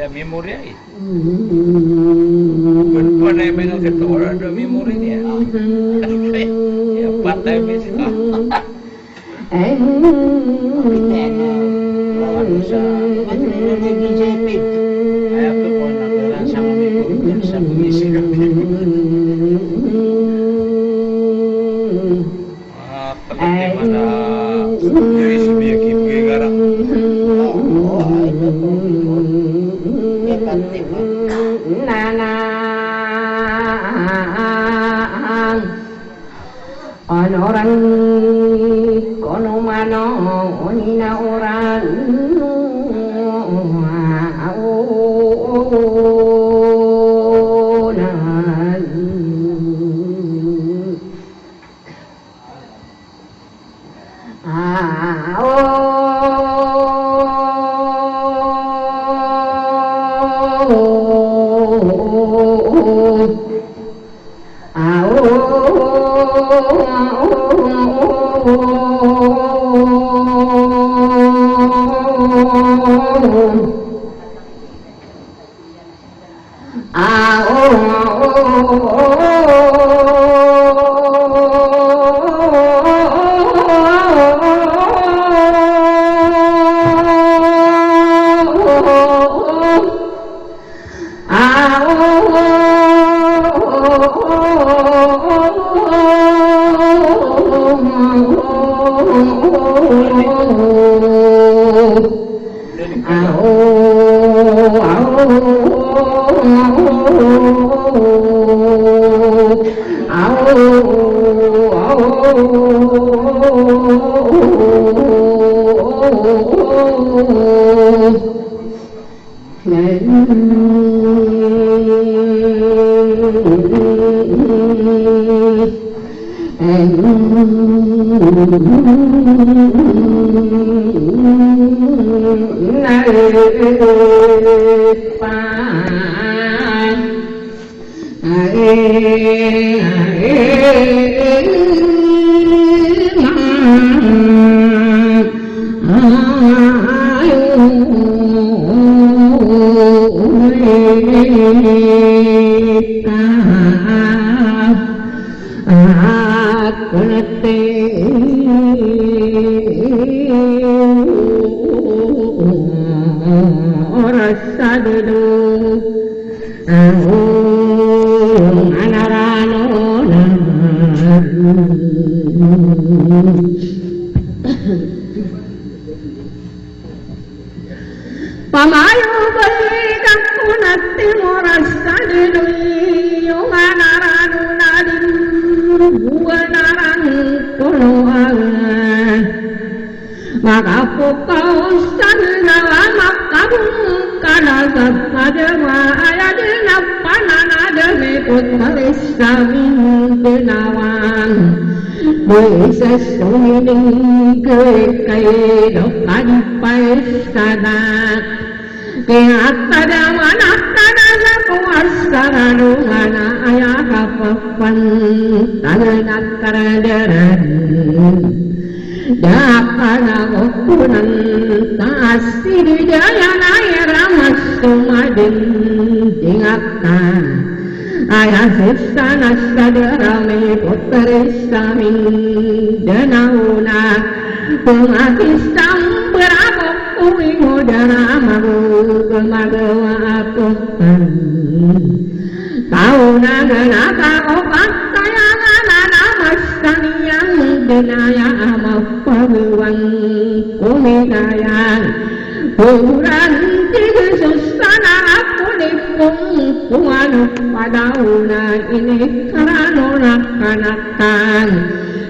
memori ay. Berpanai memang kita orang ada memori ni. Ya patah mesra. Orang kono mano onina orang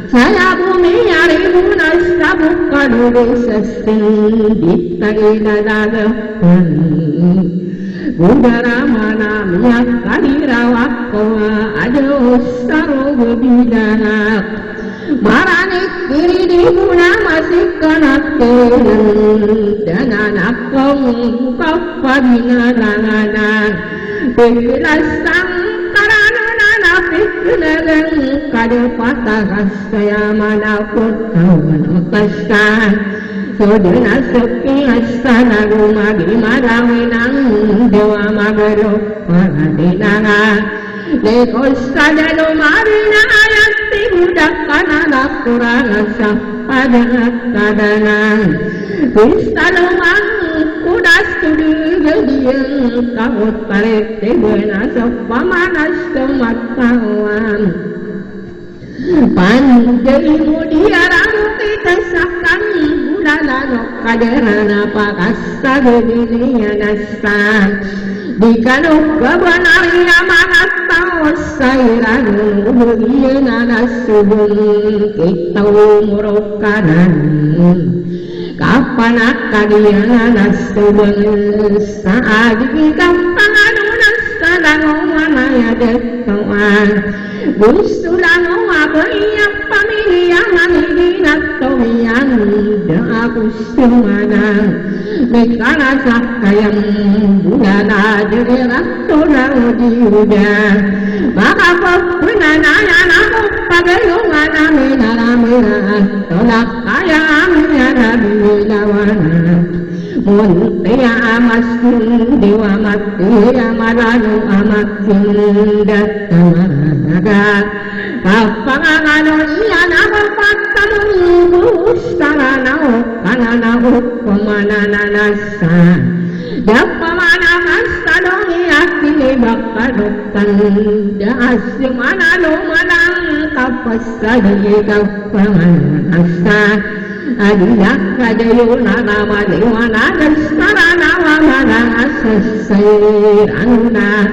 saya bumi ribuan sabuk kadu desasti ditagidadagan udara mana minyak kadirawak kowa aduh saru bebidanak maranik kiri di guna masih kanak dan anak kong kapabina langanan pilasang karana piknagan kada patah saya manapun kawan Sodina sepi astana rumagi marawinang dewa magero paradinanga lekos sadalo marina ayati budak kanana kurang asa pada kadanang Pistalomang kudas tudu gediang kabut paret tebuena sopamanas kematawan Panjai mudiarang kita sakan bulalano kaderana pakasa gedenya nasta Dikanuk kebenaran amanat tawas sairanu budiena nasubung kita umurok kanan Kapan akadiana nasubung saat kita panganunan sadango manaya detawan Busturano abaya pamilya manilina tomian aku semana Mekana sakayam bulana jerak tonang diuda Maka penanaya namu pagayungan amina Tolak kaya amina nabilawana Muntia amasin dewa mati amaranu amasin datamaga Kapanganon yan apapatanong bustaranaw kananaw pamanananasa Dapamanakas tanong iakilibak kanukan Daas yung manalo-manang kapasadi kapanganasa Adiyak kadayo na namaliwanagan saranawa manangasasayran na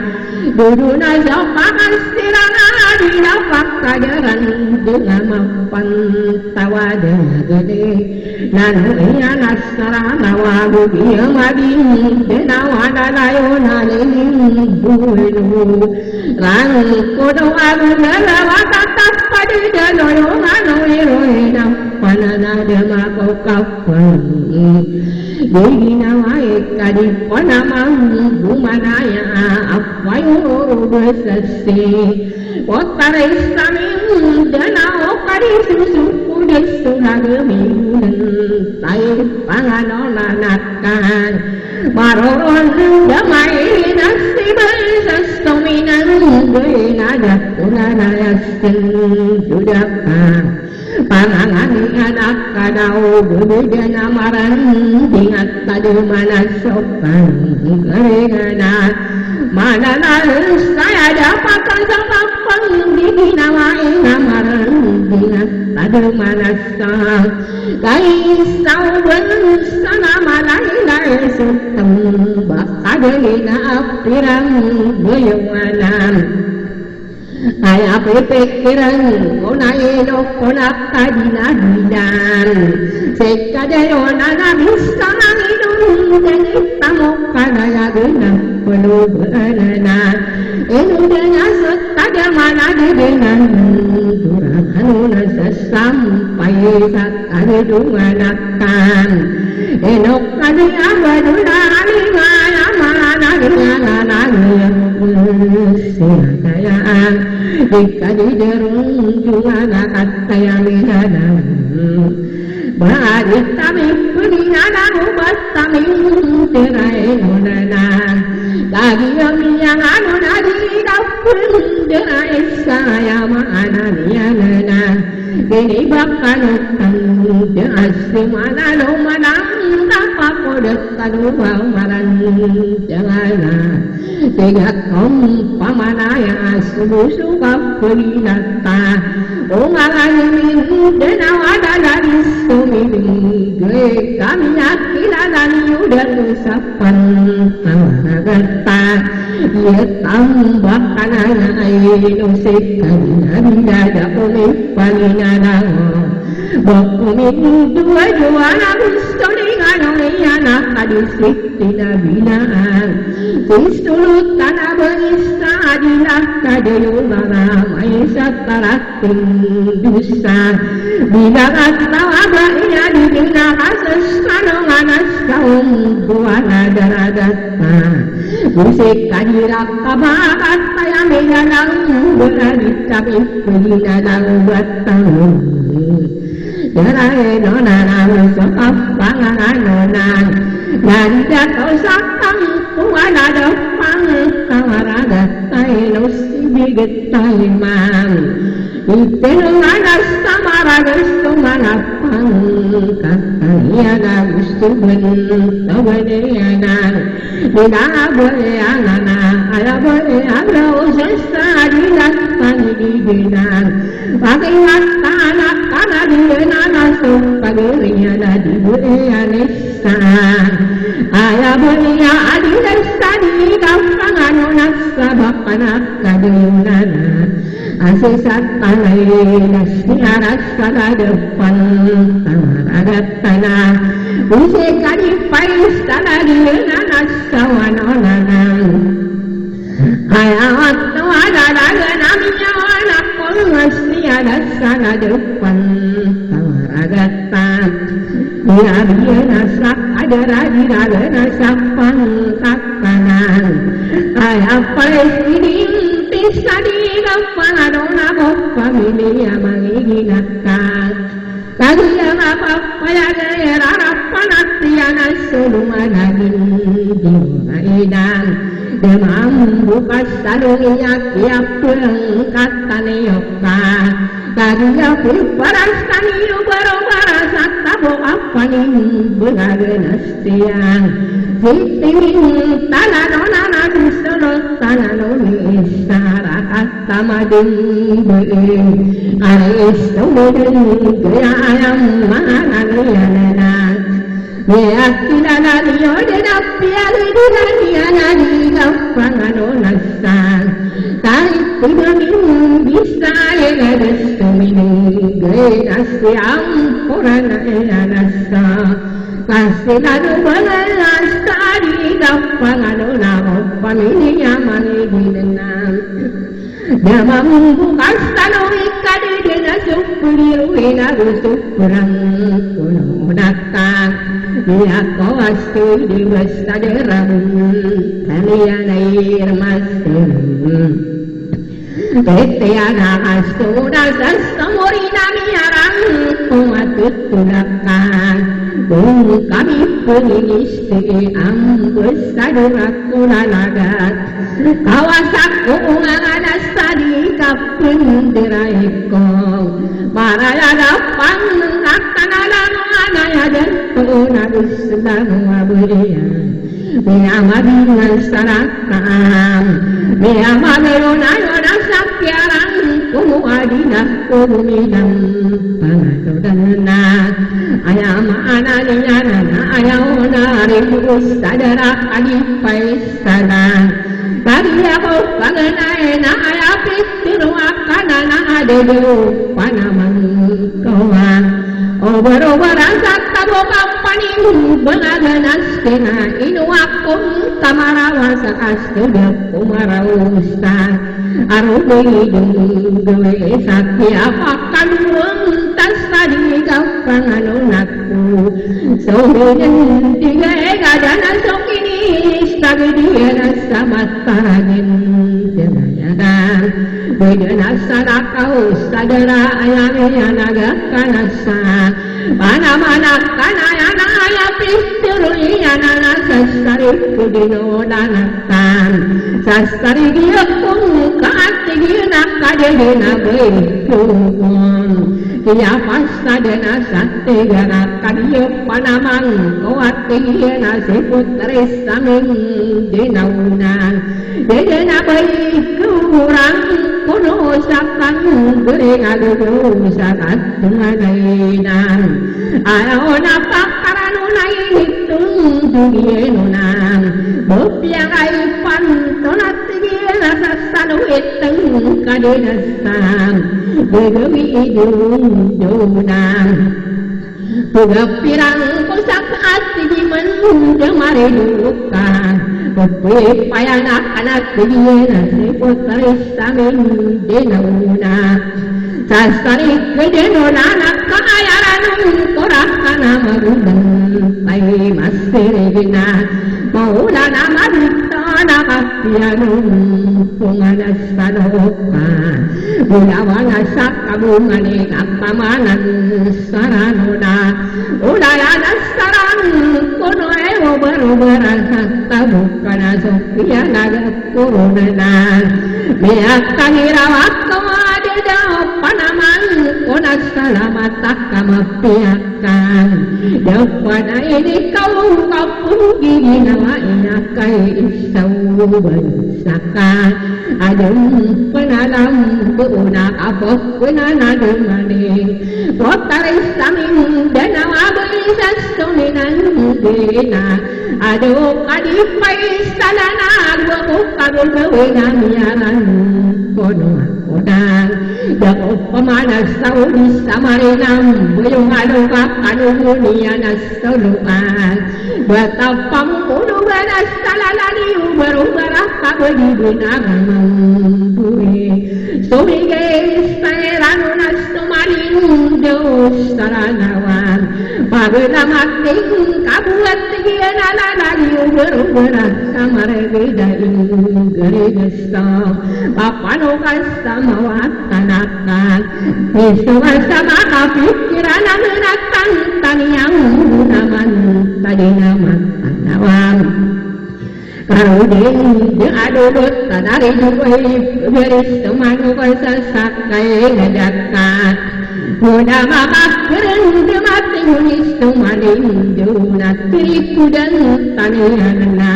Dulu na sa pakasirang adinapak kadaran Dengan mapantawadan gede Nanuiyan asaranawa bubiyang mading Dinawanalayo naliling bulo Rangko daw agalawa tatak padidaloyo Anoy-roy pananadama ko kapan Di ginawaik kadipanamang bumanaya Apayo besasi Wataray saming danao kadisusuku Disunagaminan tayo panganonanakan Maroron damay nasibay sa stominan Gaynadak unanayasin judakan Panangani anak kadau bubigyan amaran Dingat tadi mana sopan keringanan Mananal saya dapatkan sama penggiginawain amaran Dingat tadi mana sopan Kaisau bersana malai sutem Bakadalina apirang buyunganan Ay pikiran ko na ilok ko na kadinadidan Sekadayo na nabista ng inong Ganita mo kanayagin ang pulugan na Inuda niya sa tagamanadibinan Durang na sa sampay sa kanidunganakan Inok kadiyabadula alimaya managinalanagin Sinatayaan Ikadiderung jungan akatayaminan Balik kami peringanan ubat kami tirai unanan Lagi yang anu nadidapun tirai saya maananianana Gini bakal utang Jasi mana lo manang Tapakodet kaduwa maran Janganlah Tiga kom pamanaya Subusu kapulinata Ungalayin denawada dari sumili Gue kami akilan dan yudan usapan Tawaragata ia tambah kanana inu sekalian dada umi palinana bakumin dua gusto dengan oyana kadisik tinabinaan sistulut tanah bangisa adilah kadayumara may sa karating dusa bilang at tawaba iya di pinakasas kanonganas kaum buwana daradata musik kadirak kabakat kaya minalang beranit kami kulinalang batang Yarai nonanang sokap panganonan Nanda kau sakang kuwana dapang kawarada tayo sibigit talimang Itinunganas tamaragas tumanapang Kakayana gusto bentawanayana Dinaboyana alaboyana usasadilat panigiginan Pakilat tanak kanadiyana pagiriana dibuyanisa Ayaboya adilasa di kapanganunas sabakanak kadiyunana Asisat panay nasiaras sa depan tamaragat tanah Usik kanipais talagiyunan asawanonanang Ayawat tawadalagan aminyawan akong nasiaras sa depan tamaragat tanah Binabiyan asak adaragiragan asak pangkakanan Ayapay sining sa di kapanano na mo pamilya mangiginakak Kagiyang apapayagay rarapan at yan ang sulumanagin di mga inang Demang bukas talong iyak-iyak pulang kataniyok ka Kagiyang piparas taniyo baro-baras at tabok apanin bunaganas tiyang Titingin talanon na nasusunod talanon ni Isara at tamading buing Aris tumudin kaya ayang mananayanan Niya kilala niyo din ang piyalidinan niya na ligaw panganonasan Kahit pinaming bisaya na gusto minigay na siyang koran na iyanasa Kasi nanubalas sa ligaw panganona o pamilya mangiginan Damang bukas tanong ikadidin na supuliruin na usupurang kununatan Niya ko astoy di basta derang kaliyan ay irmasin Kaya nakastuna sa samuri na miyarang kung atutulakan Kung kami punigisti ang gusadura ko lalagat Kawasak ko nga nasa di kapundiray ko Marayadapang nakanalang anayadan ko na gusto ng maburiyan Miyamabingan sarakam Miyamabingan ang sakyarang Kumuadi na kuminang pangatudan na Ayamaan niya na ayaw na rin Sadara kalipay sana Bagi ako paganay na ayapit Tiruak ka na adelo Panamang kawa Over-overan sa tabokang panin Banaganas kina inuak kong kamarawa sa kastudya kumarawusan Arubay dunggoy sa kiyapakalurong Tas tadigaw panganunak ko So hinantigay gadanan so kinis Tagidiyan sa mataragin Tinayadan Beda nasa nakaw sadara ayami nagakanasa Panamanak kanayan ayapis tirulian Sasari kudinodanatan Sasari giyakong kaatigin Akadegin abay Kaya pasta din sa tigan at kanyang panamang Kuwatigin na si putris aming dinaunan Dede na ba'y kurang puno sa kanggring adugo sa katunganaynan Ayaw na pakaranunay itong duginunan Bupyang ay pantonat kadinasam begawi idung dunang Pagapirang kusak at tigiman damari duka Pagpili payanak-anak tigiyan Sipotaris amin dinauna Sasarik kedenonanak kaayaran Korak ka na magundang Tay masirigina Maula na marita Nakapianong Punganas sa loka Mulawa na sa kabunganing Akpamanan sarano na Ulaya na sarang Kuno ewo baru-baran Tabuk ka na Sofia nagkuruna na Miyak tangirawak Kawadida Panaman Kunas salamat Akamapiakan Dapada ini kau Kapugi ginawain Kay isaw bansakan Adong penalam Buuna kapok Punanadumani Potaris aming Danawabay sa suminan Dina Ado kadipay Salana Agwakok Kagulgawin Amiyaran Kono ako na Dako pamanas sa ulis sa marinam Buyong alukak Kanunian na suluan Batapang punugan na salalani Ubar-ubarak Kabadibin agamang buwi Sumigay sa erano na sumarin Diyos saranawan Paglamakting kabuat Tigian alalani Ubar-ubarak Kamaragdaing Garigasta Papano ka sa mawatanakan Isuan sa makapikiran Ang natang-taniyang naman Tadi naman tanawang Karudin di adubot Tadari juway Beris tumano ka sa sakay Nadakat Muna makakirin Dumating unis tumaling Dunat pirikudan Taniyan na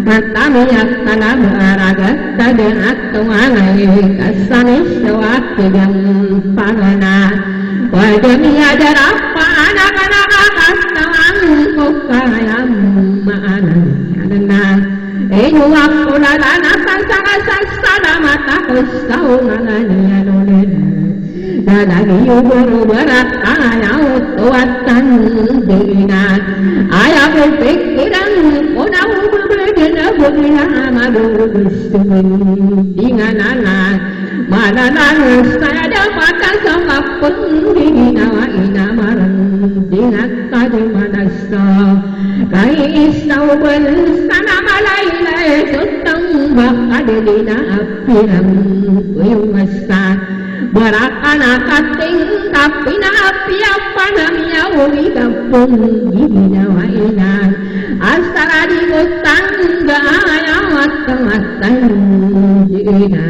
Matamiyak talabaragat Tadan at tuwangay Kasanis Wakigang pangana Wajamiyadarap Paananak Kastawan Kukayam Maanan Yanana Inuwak Ulalanasan Sakasas Salamat Ako sa unanganiyan ulit Dadagi ubar-ubarak Ayaw tuwatan Dina Ayaw pikiran Unaw Bubidina Bubina Madugustumin Dinganana Mananan Saya dapat Sa kapun Dinawa Inamarang Dingat Kadumanasa Kay isaw Sana malaylay Tutang baka Dina Apirang Uyong asa Barakana kating kapinapiapan Namiyaw Igapong Ginawainan Asara di utang Gaayaw at kamatan Dina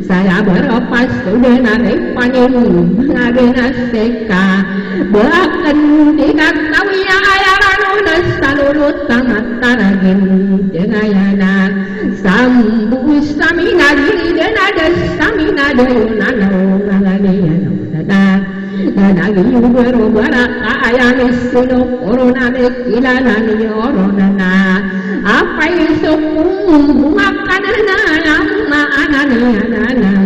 Saya berlepas sudah narik panin Naginaseka Bahkan dikatawi ayaran Udah salulut tamat taragin Dengayana Sambu samina diri Dan ada samina dayunanaw Ngalaniyan Dada Dadagi ubar-ubarak Ayami sunok Oronamek ilanan Yoronana Apay sukung Bungakanana Yang maananiyananam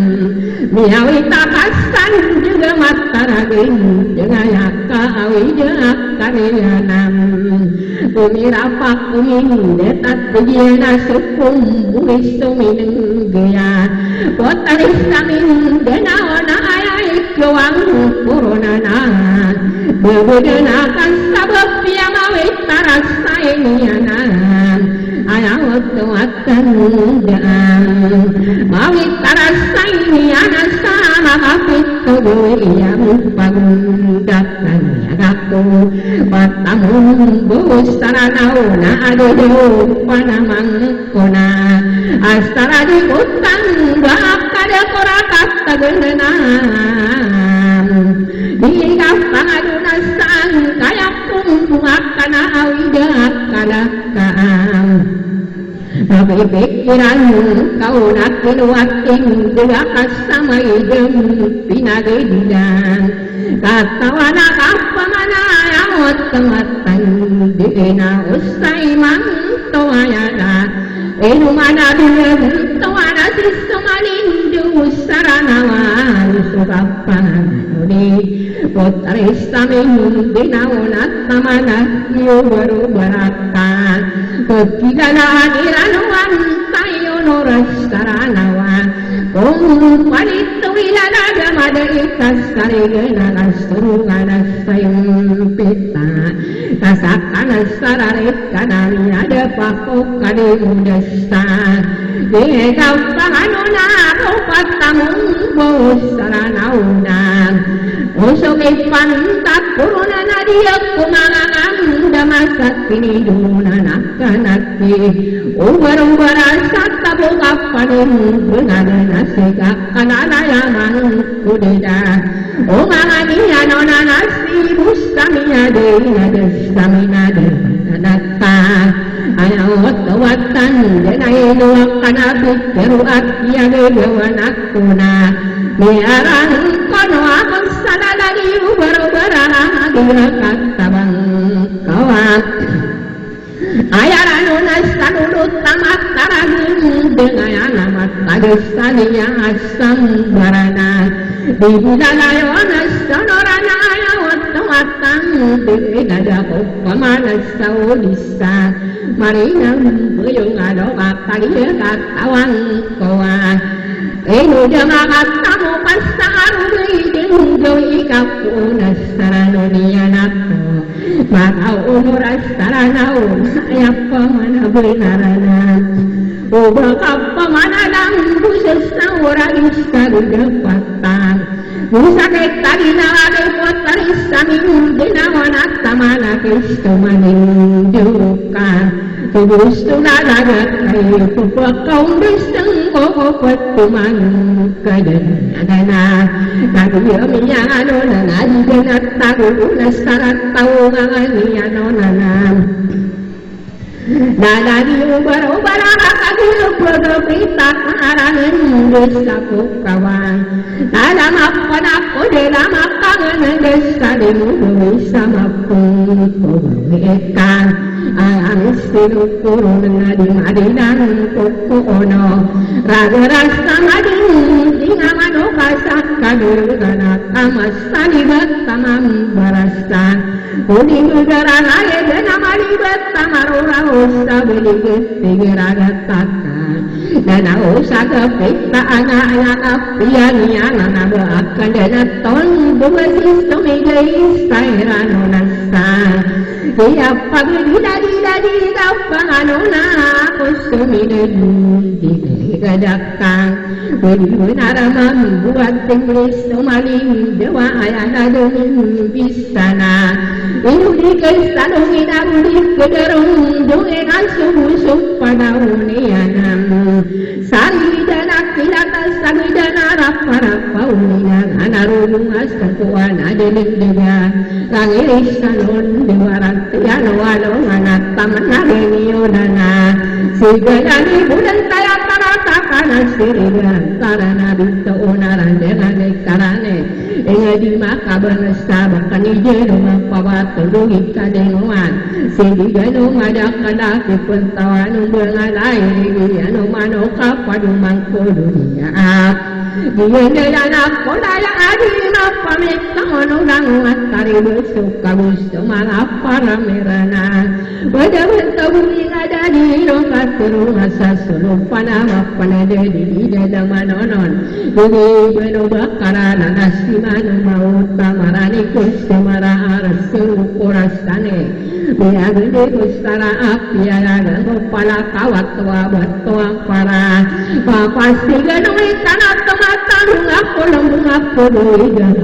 Miyawi takasan Juga mataragin Dengayaka Awijak Kaniyanam Umirapak Umin Detat Bujina Sukung Buis Sumineng Gaya Potaris Samin Denawana Ayay Kewang Puronana Bebudenakan Sabab Piyamawit Tarasa Iniyanan Ayaw tuwatan Daan Mawit Tarasa Iniyanan Sama kapit Tuloy Iyang Pagundakan Yagaku Patamun Buus Taranaw Na adudo Panamang Kuna Astara di utang Bakada korakat Tagunanan Hingga pangadunasan Kayak kumpungakan Awidak Kalakaan Tapi pikiran Kau nak kinuating Dua kasama idem Pinagidang Katawana kapamana Yawat kematan Dina usai mang Toayana Inumana bilang Toana sisumalindu saranawan sukapanuri Potaristamim dinaunat tamana yubaru barakan Kekidalaan iranuan tayonoras saranawan Kumpanito ilalada madaikas karigenalas turunganas sayumpita Kasakanas sararit kanami ada pakok kadimudesta Dihegap panganuna rupat tamung bos saranauna Usukit pantak kuruna nadiak kumangangan damasat piniduna nakanaki Ubar-ubaran sakta bukap panin benganan asikak kanalayaman kudida Umangania nona nasi bustamina deina destamina denata Ayawat kawatan denai luak kanabik keruak yagawan akuna Miarang kono akong salalagi ubar-ubaran dia katabang kawat Ayaran unas kanulut tamat karagin dengan amat kadestania asam barana Dibidalayo anas sonorana ayawat kawatan Dibidadako pamanas sa ulisa Marinang buyong adobak kaliya katawang kawan Inu jamakat tamu pasarui dinggo ikapunas saranunianako Makau umuras saranaun sayap pamana benarana Ubakap pamanadang buses na uragis kadudapatan Musakit taginawagi potaris saming dinawanak tamana Kristo maninjukan Gusto na dagat ay pupakaw gustong kukuputuman kadana Nagiyami niya ano na nadigan at tago na sarat tao nga niya no nanam Nanadi ubara-ubara kakagulog pagkapita kaharangan gusto ko kawan Nalamak pa na ko dilamak kangan gusto din mo sama kong pumikan Ang sinukuro na di-adinan kukuono Raga-rasa mading di nga manukasak kadurugan at amas salibat tamang barasan Kuning ugaran ay na malibat tamarurahos sa biligit tigiragataka Nanausa kapit taana-anak apian niya na nabaakan danaton Bumasis tumigay sa irano nasa Kaya pag-dila-dila-dila pangano na ako suminid Di kadakang Wadi-winaramang buat tinglis tumaling Dewa ay anadong bisa na Inudik ay salungin ang ulit kadarong Dungin ang sumusok panahon niyanam Salida na kilatas salida na rap-rapaw nilang Anarulong as kakuan adilig-diga Langiris kanon diwaran Tiyan walong anak taman na rinyo na na Sigayani bulan tayo tarataka sirigan karana dito unaran dengan karane Inga di makabanasa bakanijero magpawatulungin kadenguan Sindiganong adak-adak ipuntawan ng mga lairi Ano mano kapadumang kuluniyaak Diyan nila na kulaya adi na pamit ng unang at karibusok kagusto mga paramiranan Wadawan tawin ada diro katurong sa sulong panamapanaday di dadang manonon Dili benubakara na nasiman ang mauta marani kusto maraaras surukuras tane Biyagin di kustara apialagan ko pala kawat wabat tuang para Papastigan ng itanat tumatanong ako lambung ako doigan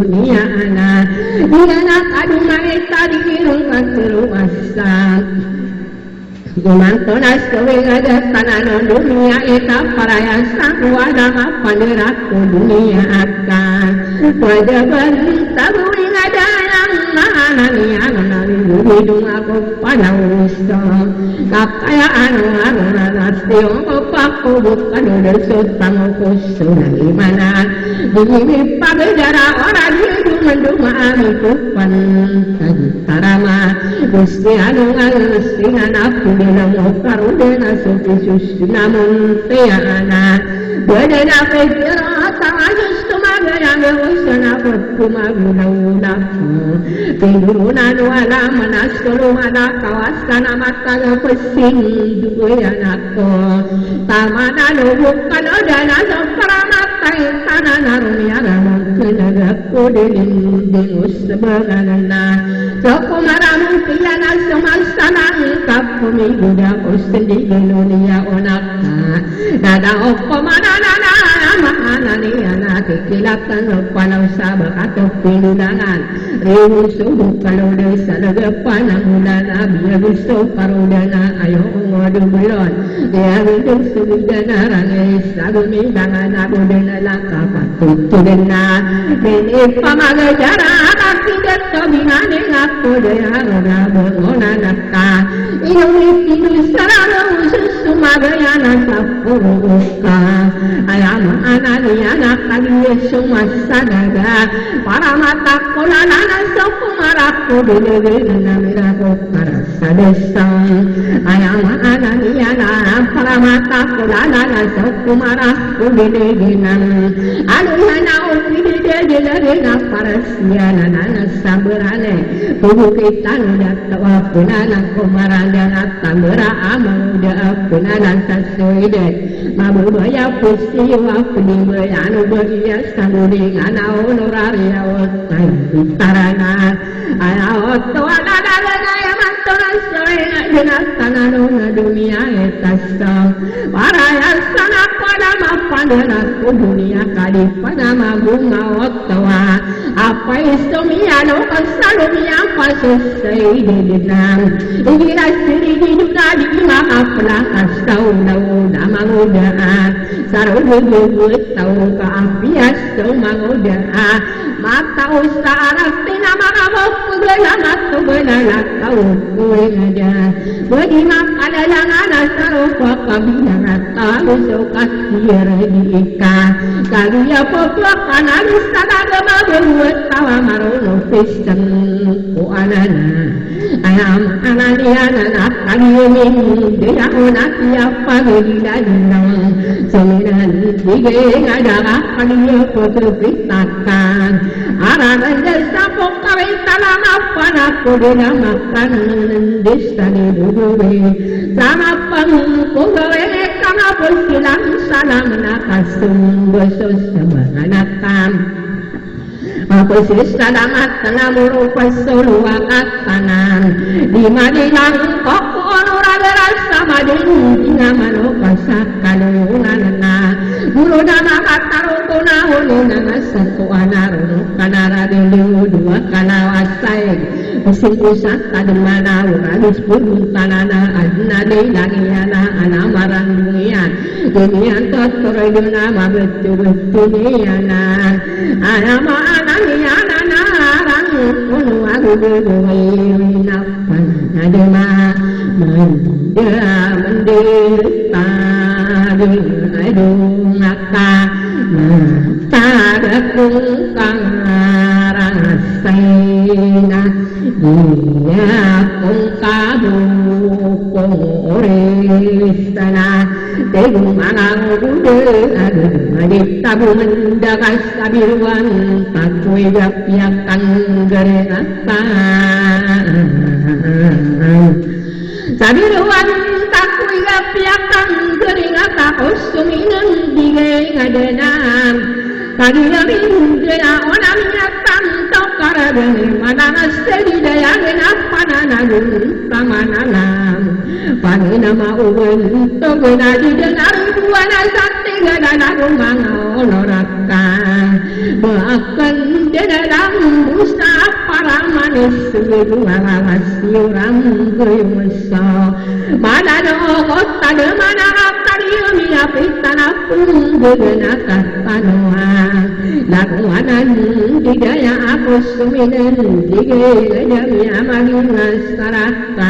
Niya anak Niyanak adungan itarikirong katurong asan Gumantonas kawing adat tananon dunia ita parayasan wadama panirat ko dunia akan Wajaban tabuing adayang mahanan niya namin bumidong ako panawusto Kakayaan ng aronanastiyong ko pakubot kanudasot pangukusto ng imanan Dihimip pagdara orang hidup mendumaami kupan Tarama Gusti anong alusingan ako bilang ukarudena suti namun tiana بدنا فكرة تعجزت ما بيان وسنا فتما بلونا تدرون ولا مناسل ولا كواسنا mata pesing dua anakku tamana lubuk kalau dana seperamata tanah narunia mungkin aku dinding usbagana sekumara mungkin semasa nangkap pemilu aku sendiri dunia onaka nada okomana nana mana ni anak kilatan kalau sabak atau pindangan ribu subuh kalau desa depan bulan biar besok parudana ayo ngadu belon dia hidup sebidana rangai sabu mindangan abu dena langkah patut dena bini pamaga jara anak tidak kebinane ngaku daya roda bengona nakka inung sarana susu magayana sapuruka ayam anani anak kalian semua sadaga para mata kolana sokumaraku bidena miraku karasa desang ayam ananiana para mata kolana sokumaraku bidena aluhana bidena parasiana nana sabarane bubukitan datawa punana komarandana tambera amuda punana sasuide mabubaya pusiwa kunibaya anubaya samudi ngana honoraria wotai tarana ayawto anadalana yamantona soena dinastana dunia etasa paraya sana pada mapandana dunia kali pada mabunga ottawa apa istomia no kasalumia pasusai dinam igira siri dina di mahapla kasau na manguda sarudu tau ka apias tau manguda mata usara tina marabok bela matu bela tau kuenga bagi makala ngana saru ka kabina talu sokat tiara diika kalia popla kanali sadaga mabuat tawa marono pisang ko anana ayam ananiana nakalimin dia onatia pagilana seminan dige ngadaga kaliya potupitakan aragan desa pokawe talama pada kodena makan destani duwe sama pangkowe kana posilang salam nakasum bosos samanakam Apa sisa damat tengah merupas soluakat tanam di madilang koko onora rasa madin tina manopasa kalunganana bulu dana kataru kuna hulu nama satu anaru kanara dulu dua kalawasai mesin pusat kademana uradus pun tanana adna de lagiana anamarang dunian dunian totoroduna mabetu-betu niana anama ananiana narang kunu aguduwe napan adema menderita adung maka tadakung kangarang saina dia kung kadukung orisana tegung mangang gude aditabu mendakas sabiruan takui gapiakan gerenata sabiruan takui gapiakan gerenata kusuminan dige ngadenam kadiyamin daya onamnya tanto karabani mananas sedi daya genapananadun pamananam panginama uwen togena di denari buana sate gadana rumang onoraka bahkan dedalam busta para manis sebeduara siuram guyusa manado kota de mana kariumi apitana punggena katanoa lakuanan digaya aku suminan digaya jami amalingan sarata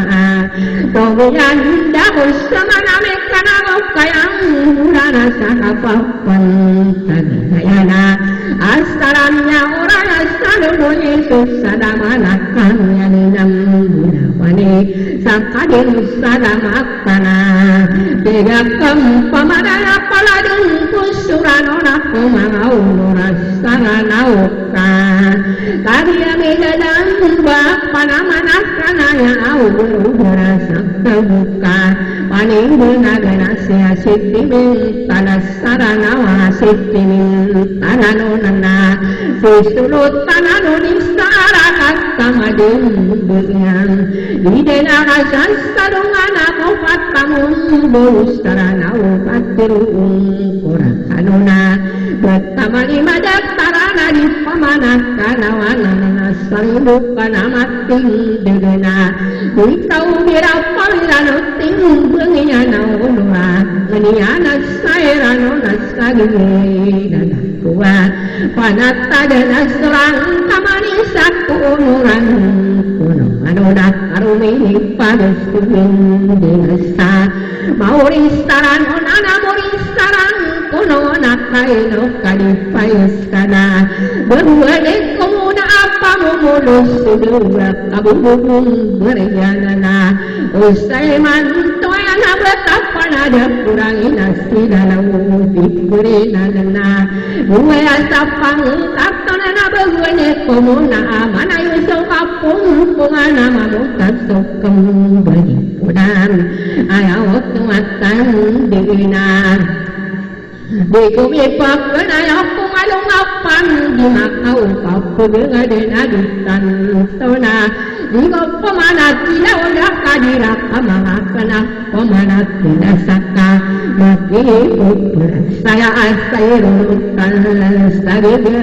tobian dahus semana mekana kayang urana sakapapan tadayana asalamnya orang asalumu Yesus sadamana kanya ninam budawa mani sakadin sadamakana tegakam pamadana paladun kusuranona kumangaunura sanganauka kariya medadan panamana ya augura saktabuka paninguna ganasya sittimin tanasaranawa sittimin tananonana sisulut tananonisara kaktamadin bunyan didena kasan sarungana kopatamun bulustaranaw patirung kurakanuna betamani madaktarana di pamanakanawanana sangbukan amating degena Witau birapalirano ting bengiana unura ngeniana sairano nasagina kuwa panata dana serang kamani saku unuran kuno anoda arumi padesumin dinasa mauristaran onana mauristaran kuno nakaino kalipayuskana berwede komuna apa memulus sudura kabubung berjanana usai mantoyana betapana ada kurangi nasi dalam pikurina nana gue asapang katonana beguene komuna amana yusuf kapung pungana mamukat sokem berhipunan ayawat tuatan dina Bikumi pakena aku malungapan di makau kapu dengan adutan tona di pemana tidak udah kadira kamangakana pemana tidak saka maki ukur saya asai rutan sabiga